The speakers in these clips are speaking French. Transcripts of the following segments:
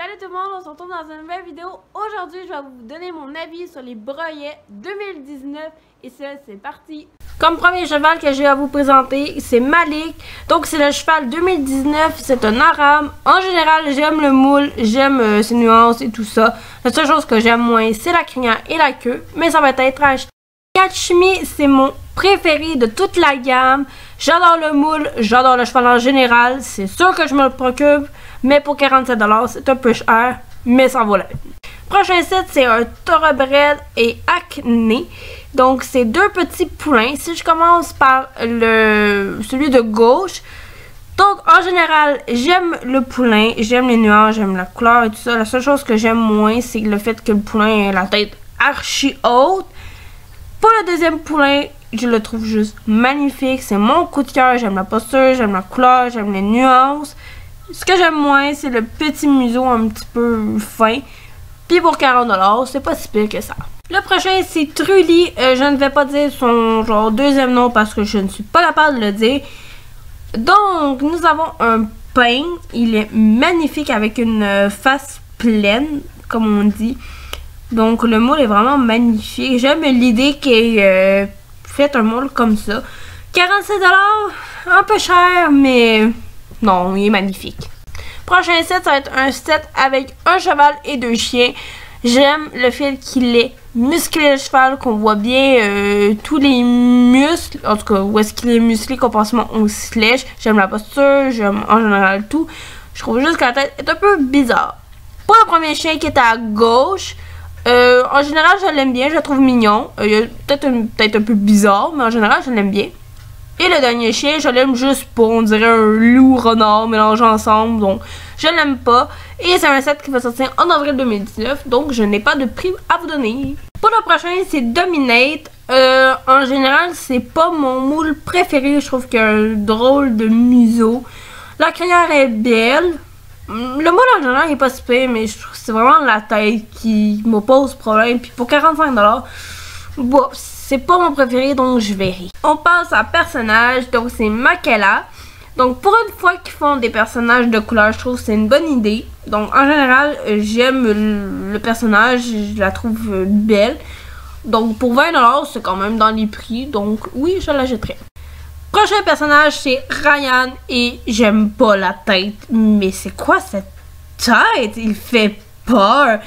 Salut tout le monde, on se retrouve dans une nouvelle vidéo. Aujourd'hui, je vais vous donner mon avis sur les Broyets 2019 et ça, c'est parti. Comme premier cheval que j'ai à vous présenter, c'est Malik. Donc c'est le cheval 2019, c'est un arabe. En général, j'aime le moule, j'aime ses nuances et tout ça. La seule chose que j'aime moins, c'est la crinière et la queue, mais ça va être acheté. Catch Me, c'est mon préféré de toute la gamme. J'adore le moule, j'adore le cheval en général. C'est sûr que je me le procure, mais pour 47 $, c'est un peu cher, mais ça vaut la peine. Prochain set, c'est un Thoroughbred et Acné. Donc, c'est deux petits poulains. Si je commence par celui de gauche, donc en général, j'aime le poulain, j'aime les nuances, j'aime la couleur et tout ça. La seule chose que j'aime moins, c'est le fait que le poulain ait la tête archi haute. Pour le deuxième poulain, je le trouve juste magnifique. C'est mon coup de cœur. J'aime la posture, j'aime la couleur, j'aime les nuances. Ce que j'aime moins, c'est le petit museau un petit peu fin. Puis pour 40 $, c'est pas si pire que ça. Le prochain, c'est Trulli. Je ne vais pas dire son genre deuxième nom parce que je ne suis pas capable de le dire. Donc, nous avons un pain. Il est magnifique avec une face pleine, comme on dit. Donc, le moule est vraiment magnifique. J'aime l'idée qu'il ait fait un moule comme ça. 47 $, un peu cher, mais non, il est magnifique. Prochain set, ça va être un set avec un cheval et deux chiens. J'aime le fait qu'il est musclé le cheval, qu'on voit bien tous les muscles. En tout cas, où est-ce qu'il est musclé comparément au sledge. J'aime la posture, j'aime en général tout. Je trouve juste que la tête est un peu bizarre. Pour le premier chien qui est à gauche, en général, je l'aime bien, je le trouve mignon. Il est peut-être un peu bizarre, mais en général, je l'aime bien. Et le dernier chien, je l'aime juste pas. On dirait un loup-renard mélangé ensemble, donc je l'aime pas. Et c'est un set qui va sortir en avril 2019, donc je n'ai pas de prix à vous donner. Pour le prochain, c'est Dominate. En général, c'est pas mon moule préféré. Je trouve qu'il y a un drôle de museau. La crinière est belle. Le moule en général il est pas super, mais je trouve que c'est vraiment la tête qui me pose problème. Puis pour 45 $, bon, c'est pas mon préféré, donc je verrai. On passe à personnage, donc c'est Makela. Donc pour une fois qu'ils font des personnages de couleur, je trouve que c'est une bonne idée. Donc en général, j'aime le personnage, je la trouve belle. Donc pour 20 $, c'est quand même dans les prix, donc oui, je l'achèterai. Prochain personnage, c'est Ryan et j'aime pas la tête. Mais c'est quoi cette tête? Il fait peur.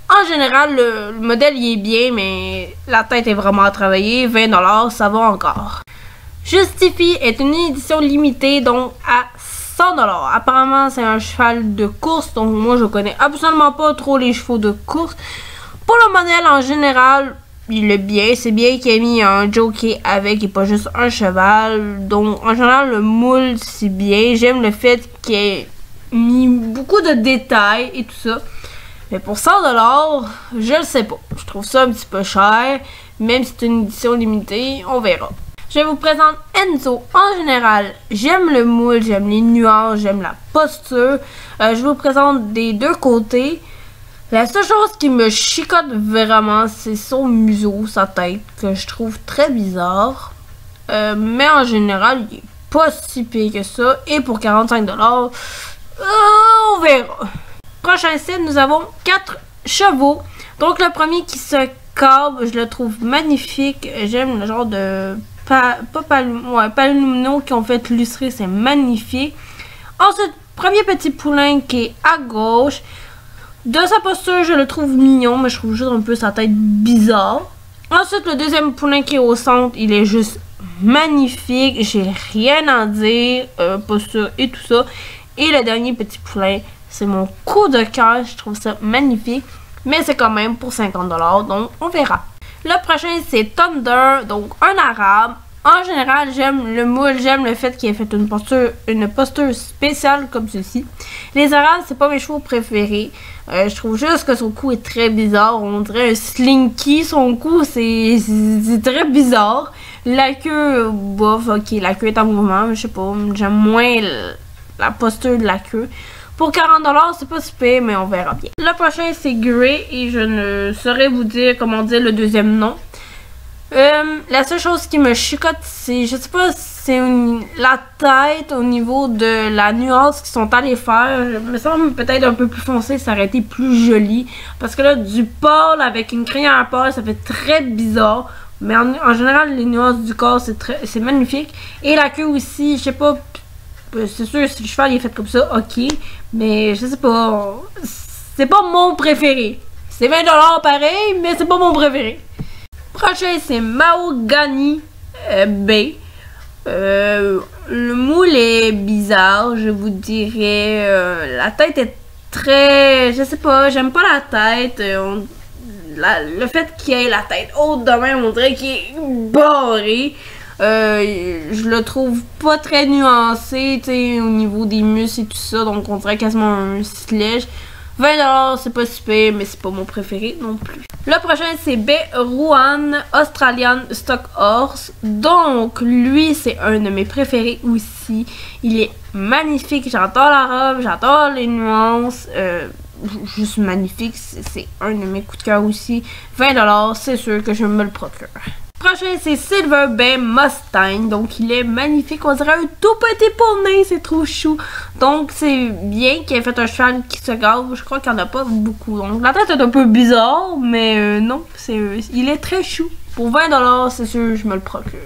En général, le modèle il est bien, mais la tête est vraiment à travailler. 20 $, ça va encore. Justify est une édition limitée, donc à 100 $. Apparemment, c'est un cheval de course, donc moi je connais absolument pas trop les chevaux de course. Pour le modèle en général, il est bien, c'est bien qu'il ait mis un jockey avec et pas juste un cheval. Donc en général le moule c'est bien. J'aime le fait qu'il ait mis beaucoup de détails et tout ça. Mais pour 100 $, je le sais pas. Je trouve ça un petit peu cher. Même si c'est une édition limitée, on verra. Je vous présente Enzo. En général, j'aime le moule, j'aime les nuances, j'aime la posture. Je vous présente des deux côtés. La seule chose qui me chicote vraiment, c'est son museau, sa tête, que je trouve très bizarre. Mais en général, il est pas si pire que ça. Et pour 45 $, on verra. Prochain set, nous avons 4 chevaux. Donc le premier qui se cabre, je le trouve magnifique. J'aime le genre de palomino qui ont fait lustrer, c'est magnifique. Ensuite, premier petit poulain qui est à gauche. De sa posture, je le trouve mignon, mais je trouve juste un peu sa tête bizarre. Ensuite, le deuxième poulain qui est au centre, il est juste magnifique. J'ai rien à dire. Posture et tout ça. Et le dernier petit poulain, c'est mon coup de cœur. Je trouve ça magnifique. Mais c'est quand même pour 50 $, donc on verra. Le prochain, c'est Thunder, donc un arabe. En général, j'aime le moule, j'aime le fait qu'il ait fait une posture spéciale comme ceci. Les arabes, c'est pas mes chevaux préférés. Je trouve juste que son cou est très bizarre. On dirait un slinky, son cou, c'est très bizarre. La queue, bof, ok, la queue est en mouvement, mais je sais pas, j'aime moins la posture de la queue. Pour 40 $, c'est pas super, mais on verra bien. Le prochain, c'est Grey, et je ne saurais vous dire comment dire le deuxième nom. La seule chose qui me chicote, c'est, je sais pas c'est la tête au niveau de la nuance qu'ils sont allés faire. Il me semble peut-être un peu plus foncé, ça aurait été plus joli. Parce que là, du pâle avec une crinière pâle, ça fait très bizarre. Mais en général, les nuances du corps, c'est magnifique. Et la queue aussi, je sais pas, c'est sûr, si le cheval il est fait comme ça, ok. Mais je sais pas, c'est pas mon préféré. C'est 20$ pareil, mais c'est pas mon préféré. Prochain, c'est Mahogany B. Le moule est bizarre, je vous dirais. La tête est très... Je sais pas, j'aime pas la tête. Le fait qu'il ait la tête haute de même, on dirait qu'il est barré. Je le trouve pas très nuancé, tu sais, au niveau des muscles et tout ça. Donc on dirait quasiment un sledge. 20$, c'est pas super, mais c'est pas mon préféré non plus. Le prochain, c'est B. Rouen Australian Stock Horse. Donc, lui, c'est un de mes préférés aussi. Il est magnifique. J'adore la robe, j'adore les nuances. Juste magnifique. C'est un de mes coups de cœur aussi. 20$, c'est sûr que je me le procure. Prochain, c'est Silver Bay Mustang. Donc, il est magnifique. On dirait un tout petit poney. C'est trop chou. Donc, c'est bien qu'il ait fait un cheval qui se gave. Je crois qu'il n'y en a pas beaucoup. Donc, la tête est un peu bizarre. Mais non, il est très chou. Pour 20$, c'est sûr, je me le procure.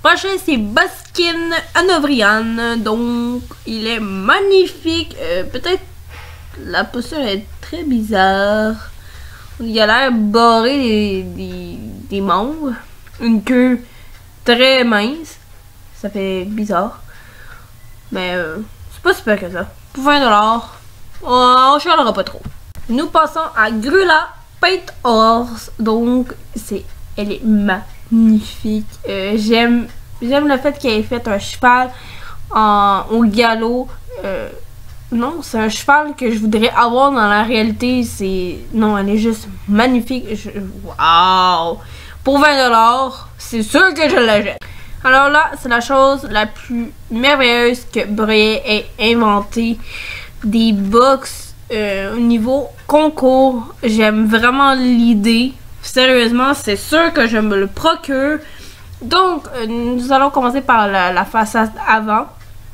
Prochain, c'est Baskin Hanoverian. Donc, il est magnifique. Peut-être la posture est très bizarre. Il a l'air barré des membres. Une queue très mince. Ça fait bizarre. Mais c'est pas super que ça. Pour 20$, on chialera pas trop. Nous passons à Grula Paint Horse. Donc, elle est magnifique. J'aime le fait qu'elle ait fait un cheval au galop. Non, c'est un cheval que je voudrais avoir dans la réalité. Non, elle est juste magnifique. Waouh! Pour 20$, c'est sûr que je l'achète. Alors là, c'est la chose la plus merveilleuse que Breuillet ait inventé. Des box au niveau concours. J'aime vraiment l'idée. Sérieusement, c'est sûr que je me le procure. Donc, nous allons commencer par la façade avant.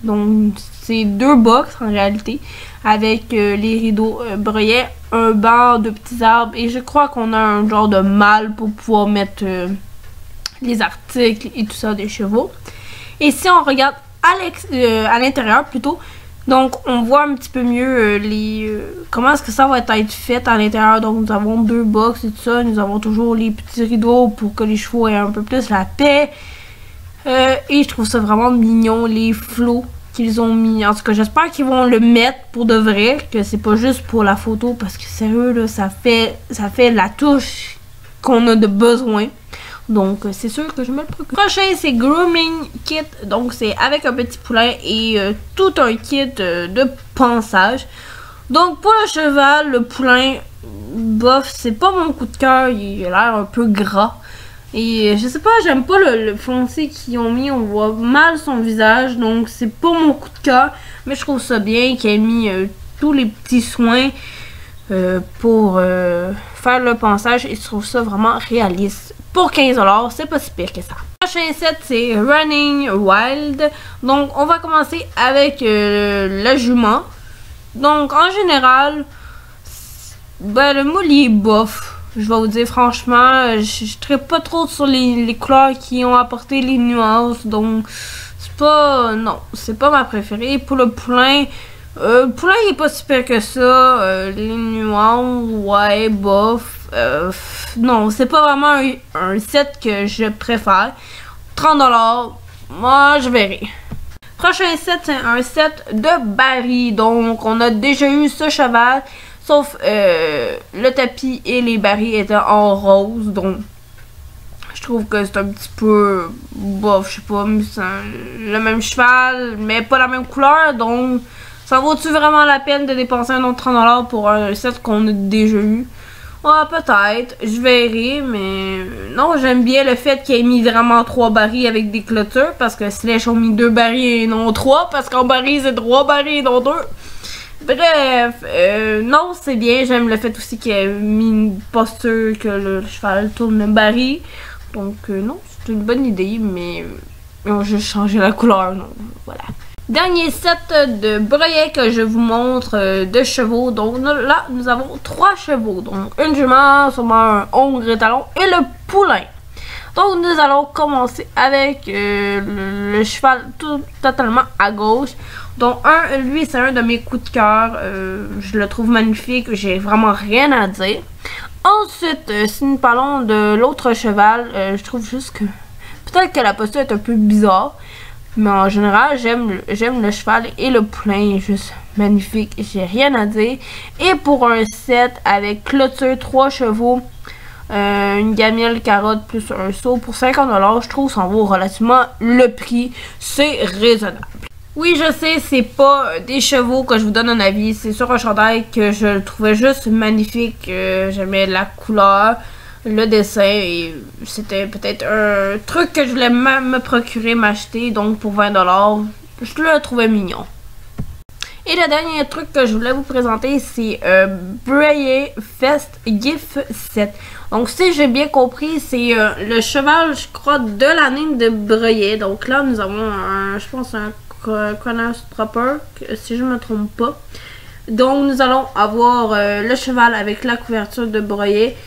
Donc, c'est 2 box en réalité. Avec les rideaux Breuillet, un banc de petits arbres. Et je crois qu'on a un genre de malle pour pouvoir mettre les articles et tout ça des chevaux. Et si on regarde à l'intérieur plutôt, donc on voit un petit peu mieux comment est-ce que ça va être fait à l'intérieur. Donc nous avons 2 box et tout ça. Nous avons toujours les petits rideaux pour que les chevaux aient un peu plus la paix. Et je trouve ça vraiment mignon, les flots qu'ils ont mis. En tout cas, j'espère qu'ils vont le mettre pour de vrai, que c'est pas juste pour la photo, parce que sérieux, là, ça fait la touche qu'on a de besoin. Donc, c'est sûr que je me le procure. Prochain, c'est Grooming Kit. Donc, c'est avec un petit poulain et tout un kit de pansage. Donc, pour le cheval, le poulain, bof, c'est pas mon coup de cœur. Il a l'air un peu gras. Et je sais pas, j'aime pas le foncé qu'ils ont mis, on voit mal son visage, donc c'est pas mon coup de cœur. Mais je trouve ça bien qu'il ait mis tous les petits soins pour faire le pansage et je trouve ça vraiment réaliste. Pour 15$, c'est pas si pire que ça. Le prochain set, c'est Running Wild. Donc on va commencer avec la jument. Donc en général, ben, le moule il est bof. Je vais vous dire franchement, je trippe pas trop sur les couleurs qui ont apporté les nuances, donc c'est pas, non, c'est pas ma préférée. Pour le poulain il est pas super que ça, les nuances, ouais, bof, non, c'est pas vraiment un set que je préfère. 30$, moi je verrai. Prochain set, c'est un set de barils, donc on a déjà eu ce cheval. Sauf le tapis et les barils étaient en rose, donc je trouve que c'est un petit peu bof, je sais pas, mais c'est le même cheval, mais pas la même couleur, donc ça vaut-tu vraiment la peine de dépenser un autre 30$ pour un set qu'on a déjà eu? Ouais, peut-être, je verrai, mais non, j'aime bien le fait qu'il ait mis vraiment 3 barils avec des clôtures, parce que Slash ont mis 2 barils et non 3, parce qu'en barils c'est 3 barils et non 2. Bref, non, c'est bien. J'aime le fait aussi qu'il ait mis une posture que le cheval tourne le baril. Donc, non, c'est une bonne idée, mais Ils ont juste changé la couleur, donc voilà. Dernier set de breyets que je vous montre de chevaux. Donc là, nous avons 3 chevaux. Donc une jument, sûrement un hongre étalon et le poulain. Donc nous allons commencer avec le cheval totalement à gauche. Donc lui c'est un de mes coups de cœur. Je le trouve magnifique, j'ai vraiment rien à dire. Ensuite, si nous parlons de l'autre cheval, je trouve juste que peut-être que la posture est un peu bizarre. Mais en général, j'aime le cheval et le poulain est juste magnifique. J'ai rien à dire. Et pour un set avec clôture, 3 chevaux, une gamelle carotte plus un seau pour 50$, je trouve que ça en vaut relativement le prix. C'est raisonnable. Oui, je sais, c'est pas des chevaux que je vous donne un avis. C'est sur un chandail que je le trouvais juste magnifique. J'aimais la couleur, le dessin et c'était peut-être un truc que je voulais me procurer, m'acheter. Donc pour 20$, je le trouvais mignon. Et le dernier truc que je voulais vous présenter, c'est Breyer Fest Gift Set. Donc si j'ai bien compris, c'est le cheval, je crois, de l'année de Breyer. Donc là, nous avons je pense un Chronostrapper, si je ne me trompe pas. Donc nous allons avoir le cheval avec la couverture de Breyer.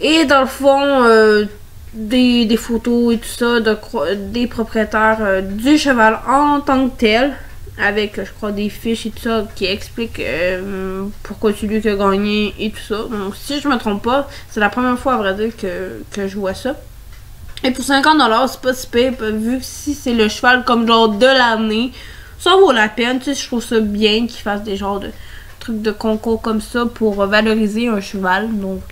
Et dans le fond, des photos et tout ça des propriétaires du cheval en tant que tel. Avec, je crois, des fiches et tout ça qui expliquent pourquoi c'est lui qui a gagné et tout ça. Donc, si je me trompe pas, c'est la première fois, à vrai dire, que je vois ça. Et pour 50$, c'est pas si pire, vu que si c'est le cheval comme genre de l'année, ça vaut la peine. Tu sais, je trouve ça bien qu'ils fassent des genres de trucs de concours comme ça pour valoriser un cheval. Donc,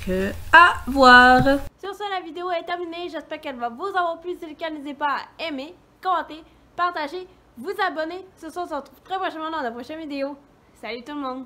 à voir. Sur ce, la vidéo est terminée. J'espère qu'elle va vous avoir plu. Si c'est le cas, n'hésitez pas à aimer, commenter, partager, vous abonner. Ce soir, on se retrouve très prochainement dans la prochaine vidéo. Salut tout le monde!